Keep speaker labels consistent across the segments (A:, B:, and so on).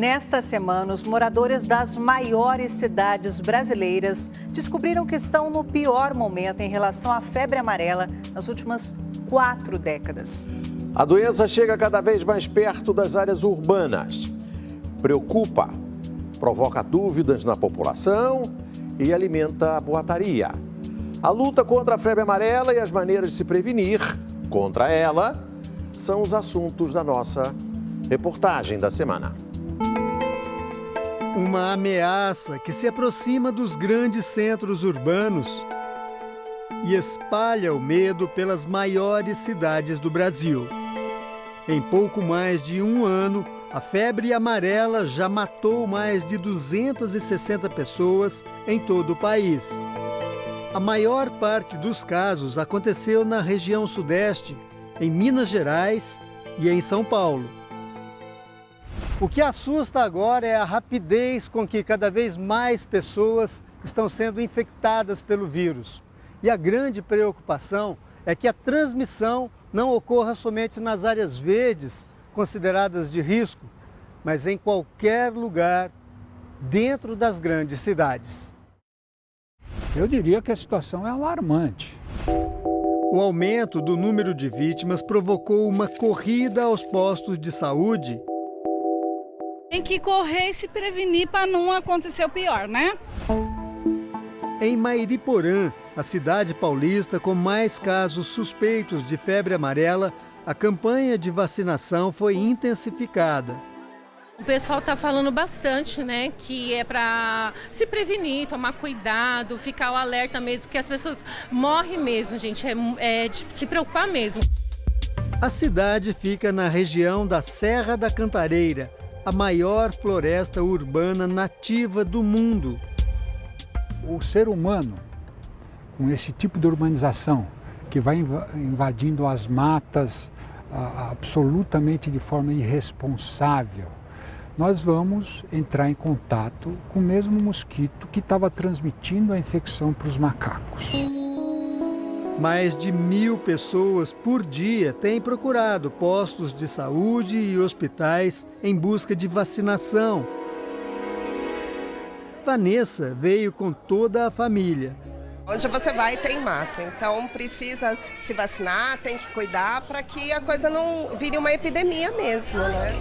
A: Nesta semana, os moradores das maiores cidades brasileiras descobriram que estão no pior momento em relação à febre amarela nas últimas 4 décadas.
B: A doença chega cada vez mais perto das áreas urbanas. Preocupa, provoca dúvidas na população e alimenta a boataria. A luta contra a febre amarela e as maneiras de se prevenir contra ela são os assuntos da nossa reportagem da semana.
C: Uma ameaça que se aproxima dos grandes centros urbanos e espalha o medo pelas maiores cidades do Brasil. Em pouco mais de um ano, a febre amarela já matou mais de 260 pessoas em todo o país. A maior parte dos casos aconteceu na região sudeste, em Minas Gerais e em São Paulo. O que assusta agora é a rapidez com que cada vez mais pessoas estão sendo infectadas pelo vírus. E a grande preocupação é que a transmissão não ocorra somente nas áreas verdes, consideradas de risco, mas em qualquer lugar dentro das grandes cidades.
D: Eu diria que a situação é alarmante.
C: O aumento do número de vítimas provocou uma corrida aos postos de saúde.
E: Tem que correr e se prevenir para não acontecer o pior, né?
C: Em Mairiporã, a cidade paulista com mais casos suspeitos de febre amarela, a campanha de vacinação foi intensificada.
F: O pessoal está falando bastante, né, que é para se prevenir, tomar cuidado, ficar o alerta mesmo, porque as pessoas morrem mesmo, gente, é de se preocupar mesmo.
C: A cidade fica na região da Serra da Cantareira, a maior floresta urbana nativa do mundo.
D: O ser humano, com esse tipo de urbanização, que vai invadindo as matas absolutamente de forma irresponsável, nós vamos entrar em contato com o mesmo mosquito que estava transmitindo a infecção para os macacos.
C: Mais de 1.000 pessoas por dia têm procurado postos de saúde e hospitais em busca de vacinação. Vanessa veio com toda a família.
G: Onde você vai tem mato, então precisa se vacinar, tem que cuidar para que a coisa não vire uma epidemia mesmo, né?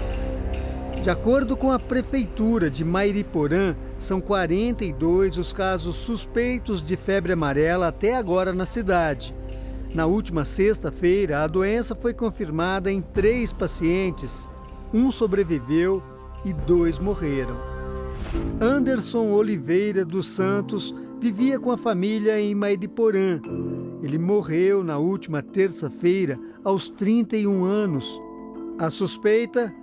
C: De acordo com a Prefeitura de Mairiporã, são 42 os casos suspeitos de febre amarela até agora na cidade. Na última sexta-feira, a doença foi confirmada em 3 pacientes. 1 sobreviveu e 2 morreram. Anderson Oliveira dos Santos vivia com a família em Mairiporã. Ele morreu na última terça-feira, aos 31 anos. A suspeita?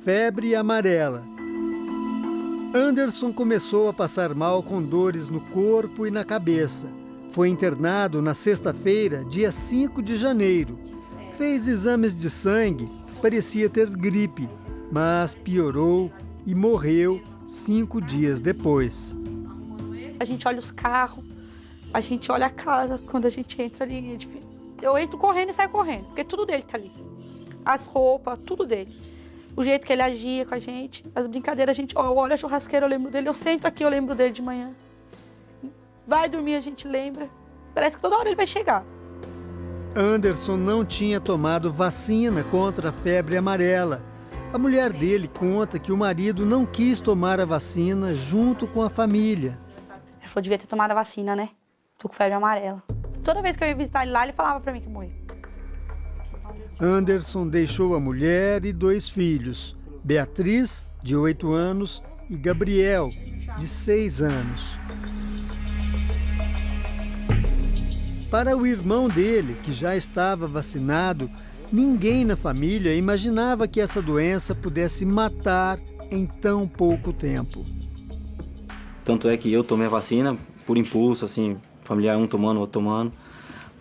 C: Febre amarela. Anderson começou a passar mal com dores no corpo e na cabeça. Foi internado na sexta-feira, dia 5 de janeiro. Fez exames de sangue, parecia ter gripe, mas piorou e morreu 5 dias depois.
H: A gente olha os carros, a gente olha a casa, quando a gente entra ali, eu entro correndo e saio correndo, porque tudo dele tá ali. As roupas, tudo dele. O jeito que ele agia com a gente, as brincadeiras, a gente olha a churrasqueira, eu lembro dele, eu sento aqui, eu lembro dele de manhã. Vai dormir, a gente lembra. Parece que toda hora ele vai chegar.
C: Anderson não tinha tomado vacina contra a febre amarela. A mulher dele conta que o marido não quis tomar a vacina junto com a família.
H: Ele falou, devia ter tomado a vacina, né? Tô com febre amarela. Toda vez que eu ia visitar ele lá, ele falava pra mim que morreu.
C: Anderson deixou a mulher e 2 filhos, Beatriz, de 8 anos, e Gabriel, de 6 anos. Para o irmão dele, que já estava vacinado, ninguém na família imaginava que essa doença pudesse matar em tão pouco tempo.
I: Tanto é que eu tomei a vacina por impulso, assim, familiar, um tomando, outro tomando,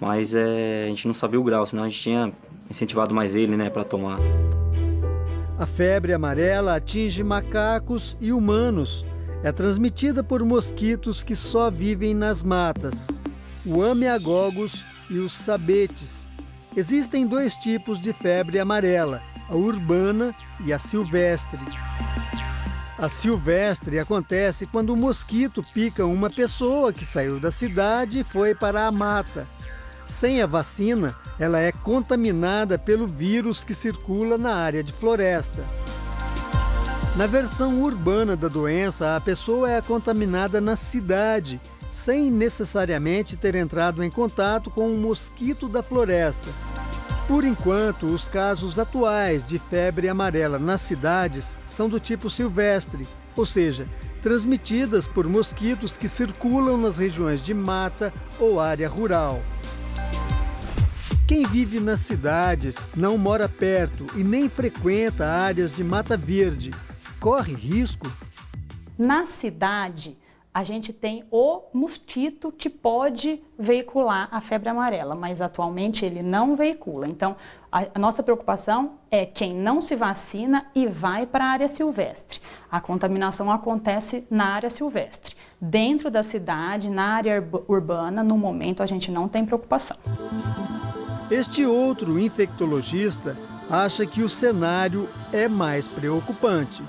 I: mas a gente não sabia o grau, senão a gente tinha incentivado mais ele, né, para tomar.
C: A febre amarela atinge macacos e humanos. É transmitida por mosquitos que só vivem nas matas, o Ameagogos e os sabetes. Existem 2 tipos de febre amarela, a urbana e a silvestre. A silvestre acontece quando o mosquito pica uma pessoa que saiu da cidade e foi para a mata. Sem a vacina, ela é contaminada pelo vírus que circula na área de floresta. Na versão urbana da doença, a pessoa é contaminada na cidade, sem necessariamente ter entrado em contato com um mosquito da floresta. Por enquanto, os casos atuais de febre amarela nas cidades são do tipo silvestre, ou seja, transmitidas por mosquitos que circulam nas regiões de mata ou área rural. Quem vive nas cidades, não mora perto e nem frequenta áreas de mata verde, corre risco?
J: Na cidade, a gente tem o mosquito que pode veicular a febre amarela, mas atualmente ele não veicula. Então, a nossa preocupação é quem não se vacina e vai para a área silvestre. A contaminação acontece na área silvestre. Dentro da cidade, na área urbana, no momento a gente não tem preocupação.
C: Este outro infectologista acha que o cenário é mais preocupante.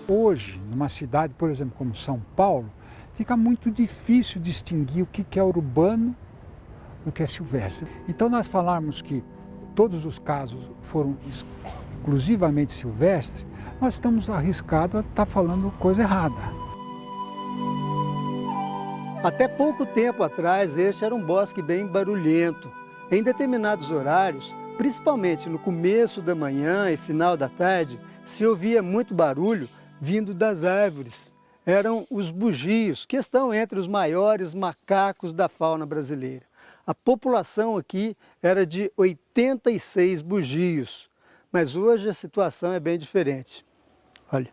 D: Hoje, numa cidade, por exemplo, como São Paulo, fica muito difícil distinguir o que é urbano do que é silvestre. Então, nós falarmos que todos os casos foram exclusivamente silvestres, nós estamos arriscados a estar falando coisa errada.
C: Até pouco tempo atrás, este era um bosque bem barulhento. Em determinados horários, principalmente no começo da manhã e final da tarde, se ouvia muito barulho vindo das árvores. Eram os bugios, que estão entre os maiores macacos da fauna brasileira. A população aqui era de 86 bugios, mas hoje a situação é bem diferente. Olha,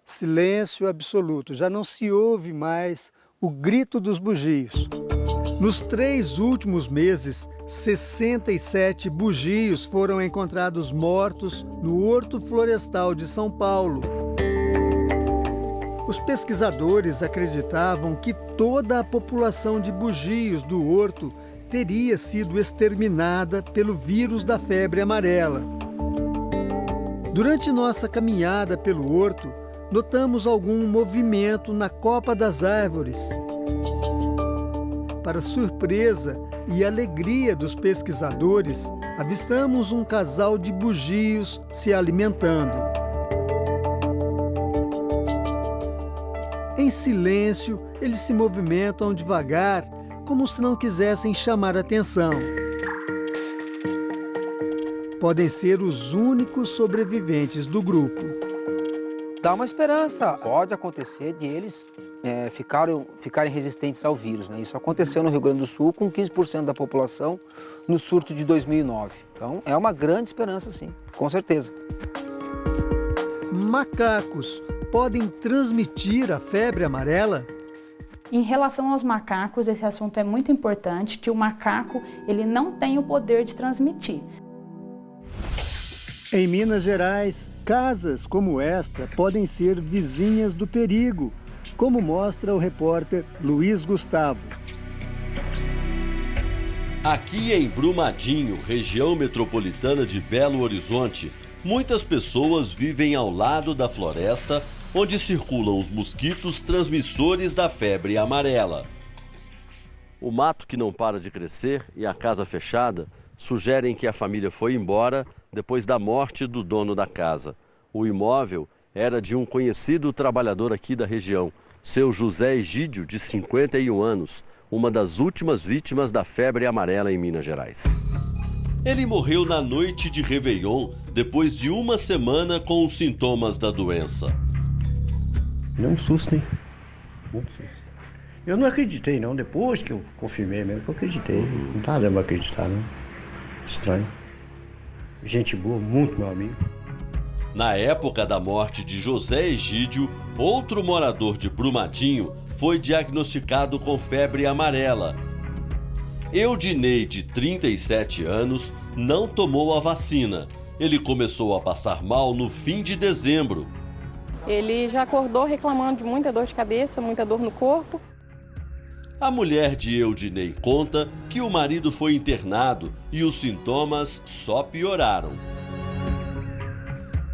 C: silêncio absoluto, já não se ouve mais o grito dos bugios. Nos 3 últimos meses, 67 bugios foram encontrados mortos no Horto Florestal de São Paulo. Os pesquisadores acreditavam que toda a população de bugios do horto teria sido exterminada pelo vírus da febre amarela. Durante nossa caminhada pelo horto, notamos algum movimento na copa das árvores. Para surpresa e alegria dos pesquisadores, avistamos um casal de bugios se alimentando. Em silêncio, eles se movimentam devagar, como se não quisessem chamar atenção. Podem ser os únicos sobreviventes do grupo.
K: Dá uma esperança. Pode acontecer de eles ficarem resistentes ao vírus, né? Isso aconteceu no Rio Grande do Sul com 15% da população no surto de 2009. Então, é uma grande esperança, sim, com certeza.
C: Macacos podem transmitir a febre amarela?
J: Em relação aos macacos, esse assunto é muito importante, que o macaco ele não tem o poder de transmitir.
C: Em Minas Gerais, casas como esta podem ser vizinhas do perigo, como mostra o repórter Luiz Gustavo.
L: Aqui em Brumadinho, região metropolitana de Belo Horizonte, muitas pessoas vivem ao lado da floresta, onde circulam os mosquitos transmissores da febre amarela.
M: O mato que não para de crescer e a casa fechada sugerem que a família foi embora depois da morte do dono da casa. O imóvel era de um conhecido trabalhador aqui da região, seu José Egídio, de 51 anos, uma das últimas vítimas da febre amarela em Minas Gerais.
L: Ele morreu na noite de Réveillon, depois de uma semana com os sintomas da doença.
N: Deu um susto, hein? Muito susto. Eu não acreditei, não. Depois que eu confirmei mesmo, eu acreditei. Não estava dando pra acreditar, não. Estranho. Gente boa, muito meu amigo.
L: Na época da morte de José Egídio, outro morador de Brumadinho foi diagnosticado com febre amarela. Eudinei, de 37 anos, não tomou a vacina. Ele começou a passar mal no fim de dezembro.
O: Ele já acordou reclamando de muita dor de cabeça, muita dor no corpo.
L: A mulher de Eudinei conta que o marido foi internado e os sintomas só pioraram.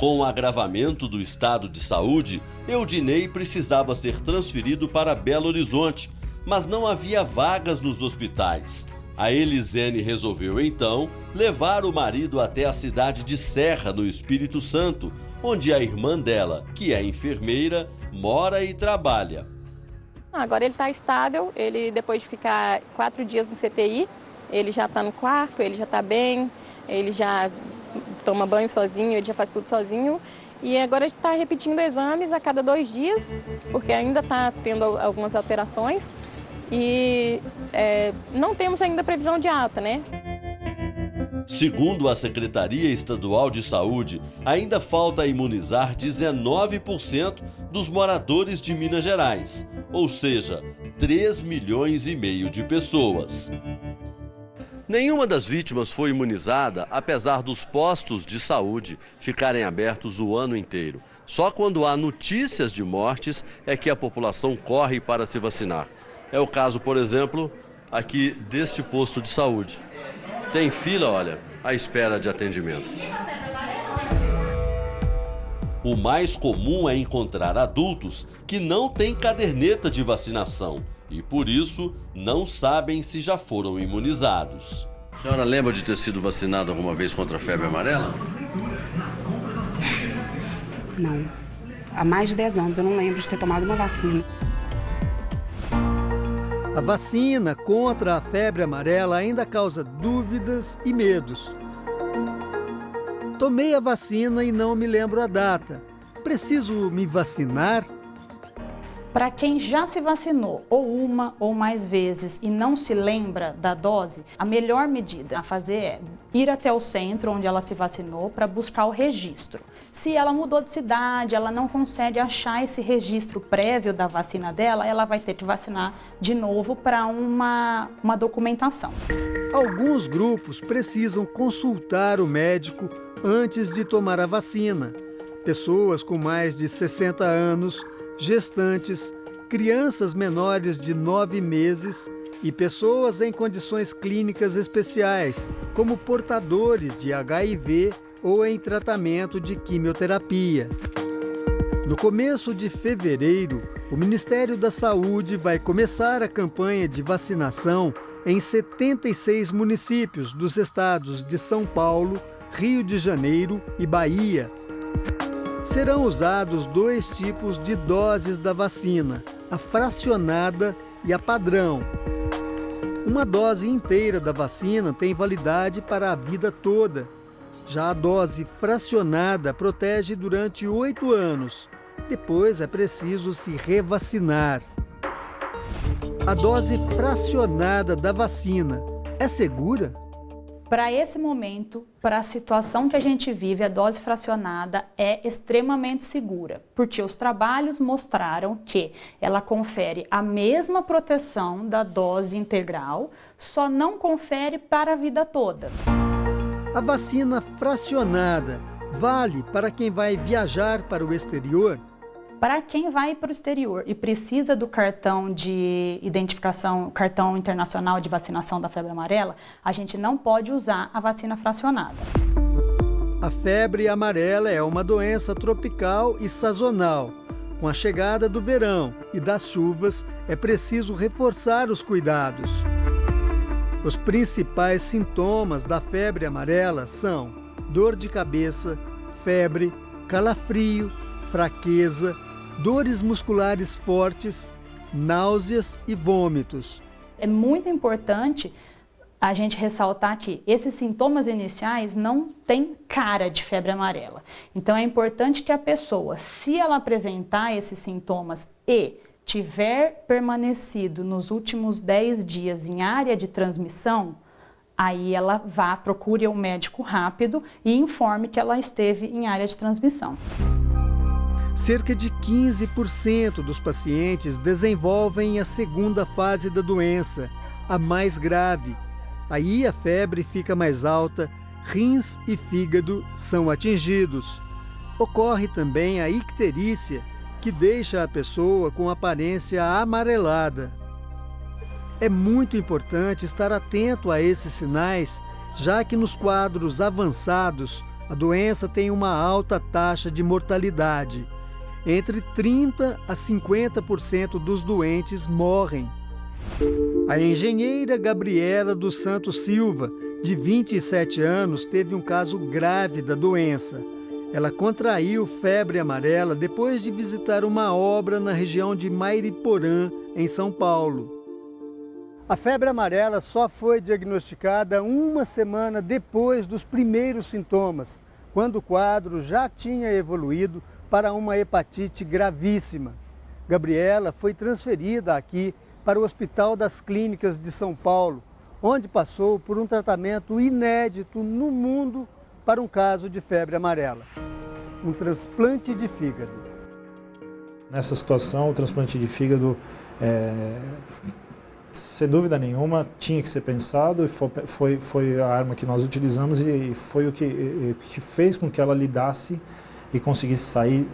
L: Com o agravamento do estado de saúde, Eudinei precisava ser transferido para Belo Horizonte, mas não havia vagas nos hospitais. A Elisene resolveu, então, levar o marido até a cidade de Serra, no Espírito Santo, onde a irmã dela, que é enfermeira, mora e trabalha.
O: Agora ele está estável, ele depois de ficar 4 dias no CTI, ele já está no quarto, ele já está bem, ele já toma banho sozinho, ele já faz tudo sozinho. E agora está repetindo exames a cada 2 dias, porque ainda está tendo algumas alterações. E não temos ainda previsão de alta, né?
L: Segundo a Secretaria Estadual de Saúde, ainda falta imunizar 19% dos moradores de Minas Gerais, ou seja, 3,5 milhões de pessoas. Nenhuma das vítimas foi imunizada, apesar dos postos de saúde ficarem abertos o ano inteiro. Só quando há notícias de mortes é que a população corre para se vacinar. É o caso, por exemplo, aqui deste posto de saúde. Tem fila, olha, à espera de atendimento. O mais comum é encontrar adultos que não têm caderneta de vacinação e, por isso, não sabem se já foram imunizados. A senhora lembra de ter sido vacinada alguma vez contra a febre amarela?
P: Não. Há mais de 10 anos eu não lembro de ter tomado uma vacina.
C: A vacina contra a febre amarela ainda causa dúvidas e medos. Tomei a vacina e não me lembro a data. Preciso me vacinar?
J: Para quem já se vacinou ou uma ou mais vezes e não se lembra da dose, a melhor medida a fazer é ir até o centro onde ela se vacinou para buscar o registro. Se ela mudou de cidade, ela não consegue achar esse registro prévio da vacina dela, ela vai ter que vacinar de novo para uma documentação.
C: Alguns grupos precisam consultar o médico antes de tomar a vacina. Pessoas com mais de 60 anos, gestantes, crianças menores de 9 meses e pessoas em condições clínicas especiais, como portadores de HIV ou em tratamento de quimioterapia. No começo de fevereiro, o Ministério da Saúde vai começar a campanha de vacinação em 76 municípios dos estados de São Paulo, Rio de Janeiro e Bahia. Serão usados 2 tipos de doses da vacina, a fracionada e a padrão. Uma dose inteira da vacina tem validade para a vida toda. Já a dose fracionada protege durante 8 anos. Depois é preciso se revacinar. A dose fracionada da vacina é segura?
J: Para esse momento, para a situação que a gente vive, a dose fracionada é extremamente segura, porque os trabalhos mostraram que ela confere a mesma proteção da dose integral, só não confere para a vida toda.
C: A vacina fracionada vale para quem vai viajar para o exterior?
J: Para quem vai para o exterior e precisa do cartão de identificação, cartão internacional de vacinação da febre amarela, a gente não pode usar a vacina fracionada.
C: A febre amarela é uma doença tropical e sazonal. Com a chegada do verão e das chuvas, é preciso reforçar os cuidados. Os principais sintomas da febre amarela são dor de cabeça, febre, calafrio, fraqueza, dores musculares fortes, náuseas e vômitos.
J: É muito importante a gente ressaltar que esses sintomas iniciais não têm cara de febre amarela. Então é importante que a pessoa, se ela apresentar esses sintomas e tiver permanecido nos últimos 10 dias em área de transmissão, aí ela vá, procure um médico rápido e informe que ela esteve em área de transmissão.
C: Cerca de 15% dos pacientes desenvolvem a segunda fase da doença, a mais grave. Aí a febre fica mais alta, rins e fígado são atingidos. Ocorre também a icterícia, que deixa a pessoa com aparência amarelada. É muito importante estar atento a esses sinais, já que nos quadros avançados A doença tem uma alta taxa de mortalidade. Entre 30% a 50% dos doentes morrem. A engenheira Gabriela dos Santos Silva, de 27 anos, teve um caso grave da doença. Ela contraiu febre amarela depois de visitar uma obra na região de Mairiporã, em São Paulo. A febre amarela só foi diagnosticada uma semana depois dos primeiros sintomas, quando o quadro já tinha evoluído para uma hepatite gravíssima. Gabriela foi transferida aqui para o Hospital das Clínicas de São Paulo, onde passou por um tratamento inédito no mundo para um caso de febre amarela, um transplante de fígado.
Q: Nessa situação, o transplante de fígado, sem dúvida nenhuma, tinha que ser pensado e foi a arma que nós utilizamos e foi o que fez com que ela lidasse e conseguisse sair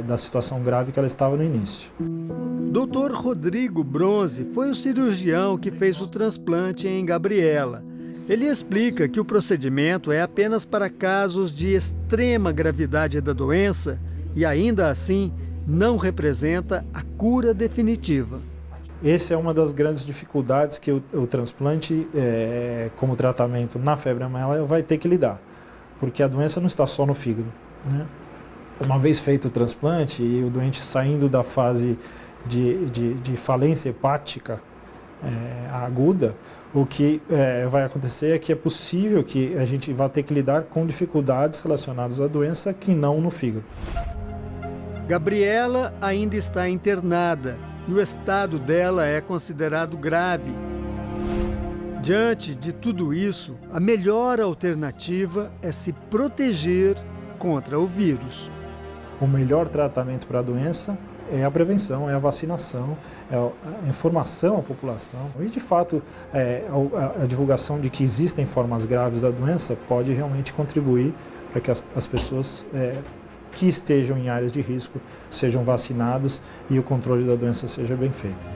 Q: da situação grave que ela estava no início.
C: Dr. Rodrigo Bronze foi o cirurgião que fez o transplante em Gabriela. Ele explica que o procedimento é apenas para casos de extrema gravidade da doença e, ainda assim, não representa a cura definitiva.
Q: Essa é uma das grandes dificuldades que o transplante, como tratamento na febre amarela, vai ter que lidar, porque a doença não está só no fígado, né? Uma vez feito o transplante e o doente saindo da fase de falência hepática aguda, o que vai acontecer é que é possível que a gente vá ter que lidar com dificuldades relacionadas à doença que não no fígado.
C: Gabriela ainda está internada e o estado dela é considerado grave. Diante de tudo isso, a melhor alternativa é se proteger contra o vírus.
Q: O melhor tratamento para a doença é a prevenção, é a vacinação, é a informação à população. E, de fato, a divulgação de que existem formas graves da doença pode realmente contribuir para que as pessoas que estejam em áreas de risco sejam vacinadas e o controle da doença seja bem feito.